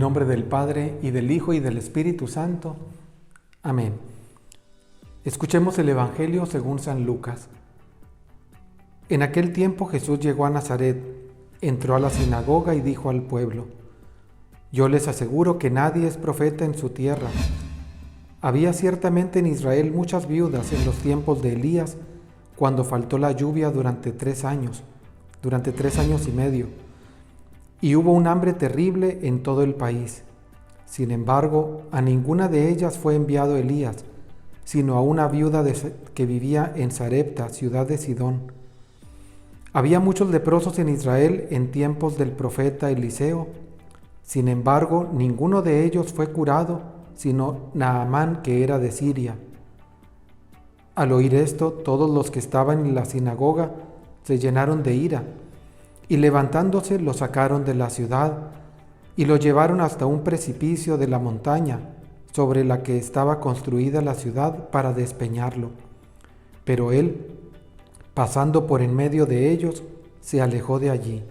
nombre del Padre, y del Hijo, y del Espíritu Santo. Amén. Escuchemos el Evangelio según San Lucas. En aquel tiempo Jesús llegó a Nazaret, entró a la sinagoga y dijo al pueblo: Yo les aseguro que nadie es profeta en su tierra. Había ciertamente en Israel muchas viudas en los tiempos de Elías, cuando faltó la lluvia durante 3 años y medio, y hubo un hambre terrible en todo el país. Sin embargo, a ninguna de ellas fue enviado Elías, sino a una viuda que vivía en Sarepta, ciudad de Sidón. Había muchos leprosos en Israel en tiempos del profeta Eliseo. Sin embargo, ninguno de ellos fue curado, sino Naamán, que era de Siria. Al oír esto, todos los que estaban en la sinagoga se llenaron de ira, y levantándose lo sacaron de la ciudad, y lo llevaron hasta un precipicio de la montaña, sobre la que estaba construida la ciudad, para despeñarlo. Pero él, pasando por en medio de ellos, se alejó de allí.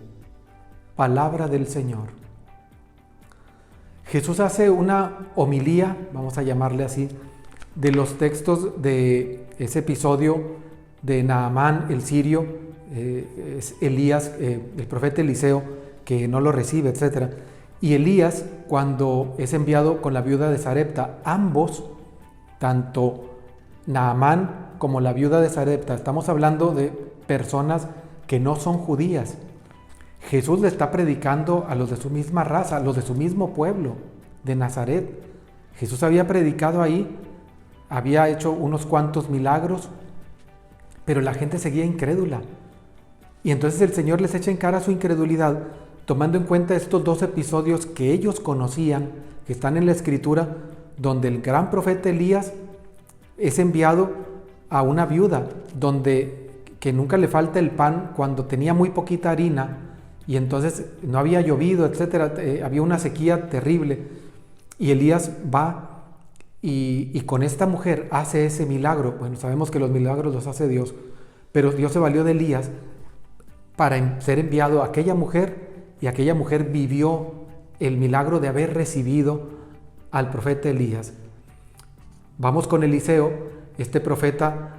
Palabra del Señor. Jesús hace una homilía, vamos a llamarle así, de los textos de ese episodio de Naamán el sirio, es Elías, el profeta Eliseo, que no lo recibe, etc. Y Elías, cuando es enviado con la viuda de Sarepta, ambos, tanto Naamán como la viuda de Sarepta, estamos hablando de personas que no son judías. Jesús le está predicando a los de su misma raza, a los de su mismo pueblo, de Nazaret. Jesús había predicado ahí, había hecho unos cuantos milagros, pero la gente seguía incrédula. Y entonces el Señor les echa en cara su incredulidad, tomando en cuenta estos 2 episodios que ellos conocían, que están en la Escritura, donde el gran profeta Elías es enviado a una viuda, que nunca le falta el pan cuando tenía muy poquita harina, y entonces no había llovido, etc. Había una sequía terrible, y Elías va y con esta mujer hace ese milagro. Bueno, sabemos que los milagros los hace Dios, pero Dios se valió de Elías para ser enviado a aquella mujer, y aquella mujer vivió el milagro de haber recibido al profeta Elías. Vamos con Eliseo. Este profeta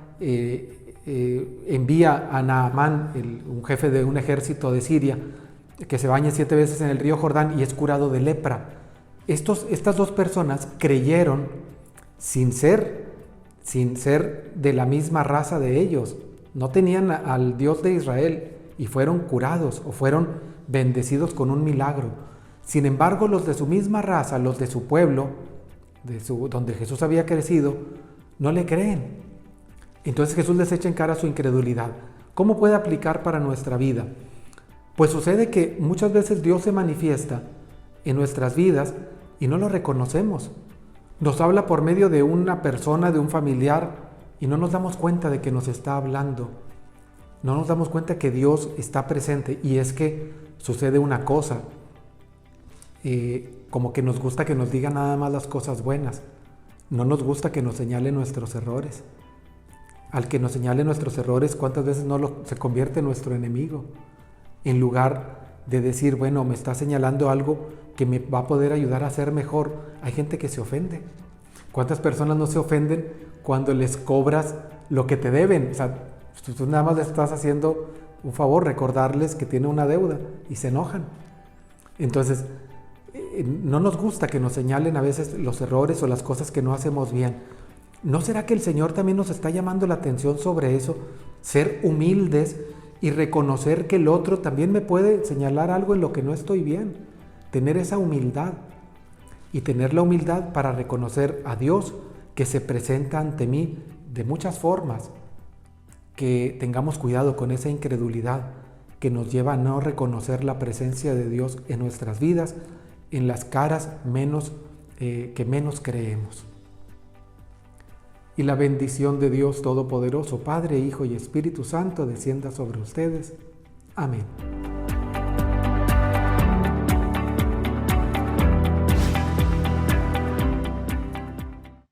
envía a Naamán, un jefe de un ejército de Siria, que se bañe 7 veces en el río Jordán y es curado de lepra. Estas 2 personas creyeron sin ser de la misma raza de ellos. No tenían al Dios de Israel y fueron curados o fueron bendecidos con un milagro. Sin embargo, los de su misma raza, los de su pueblo, donde Jesús había crecido, no le creen. Entonces Jesús les echa en cara su incredulidad. ¿Cómo puede aplicar para nuestra vida? Pues sucede que muchas veces Dios se manifiesta en nuestras vidas y no lo reconocemos. Nos habla por medio de una persona, de un familiar, y no nos damos cuenta de que nos está hablando. No nos damos cuenta que Dios está presente. Y es que sucede una cosa, como que nos gusta que nos diga nada más las cosas buenas. No nos gusta que nos señale nuestros errores. Al que nos señale nuestros errores, ¿cuántas veces se convierte en nuestro enemigo? En lugar de decir, bueno, me está señalando algo que me va a poder ayudar a ser mejor, hay gente que se ofende. ¿Cuántas personas no se ofenden cuando les cobras lo que te deben? O sea, tú nada más les estás haciendo un favor, recordarles que tiene una deuda, y se enojan. Entonces, no nos gusta que nos señalen a veces los errores o las cosas que no hacemos bien. ¿No será que el Señor también nos está llamando la atención sobre eso? Ser humildes y reconocer que el otro también me puede señalar algo en lo que no estoy bien. Tener esa humildad, y tener la humildad para reconocer a Dios que se presenta ante mí de muchas formas. Que tengamos cuidado con esa incredulidad que nos lleva a no reconocer la presencia de Dios en nuestras vidas, en las caras que menos creemos. Y la bendición de Dios Todopoderoso, Padre, Hijo y Espíritu Santo, descienda sobre ustedes. Amén.